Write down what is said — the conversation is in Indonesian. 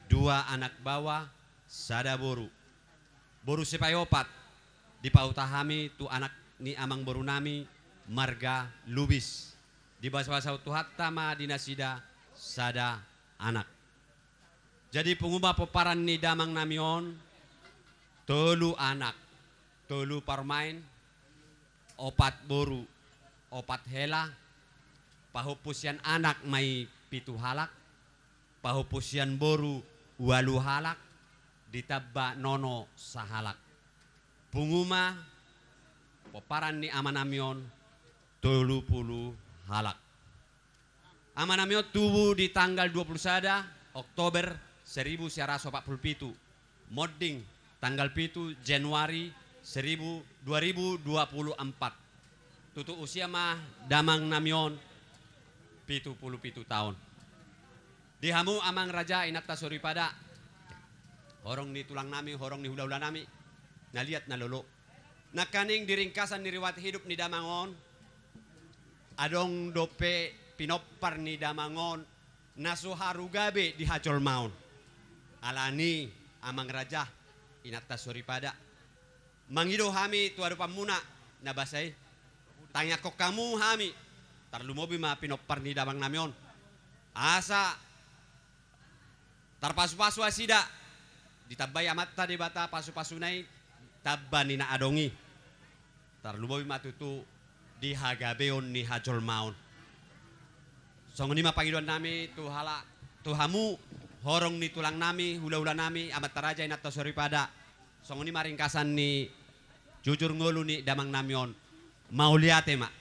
dua anak bawa, sada boru. Boru sepayopat, di pautahami tu anak ni amang boru nami, marga lubis. Di basa-basa tuhatta ma dinasida, sada anak. Jadi pengubah peparan ni damang namion, telu anak, telu parmain, opat boru, opat hela, pahupusian anak may pitu halak, pahupusian boru walu halak, ditabba nono sahalak. Punguma peparan ni amanamion 30 halak. Amanamion tubuh di tanggal 21 Oktober 1947. Modding tanggal 7 Januari 2024. Tutu usia mah damang namion 77 tahun. Dihamu amang raja inak tasuri pada horong ni tulang nami, horong ni hula-hula nami. Naliat na lolo. Nakaning diringkasan ni riwat hidup ni damangon. Adong dope pinopar ni damangon nasuharu gabe di hacol maun. Alani amang raja inak tasuri pada. Mangido hami tuadu pamuna nabasay. Tanya kok kamu hami. Tarlumobi ma pinopar ni damang namion. Asa tarpasu-pasu asida. Ditabay amat tadi bata pasu-pasunay tabban ni na adongi. Tarlumobi matutu di hagabeon ni hajol maun. Songoni mapangiduan nami tuhala tuhamu horong ni tulang nami hula-hula nami amat taraja inat tasori pada. Songoni maringkasan ni jujur ngolu ni damang namion. Mau liate mak.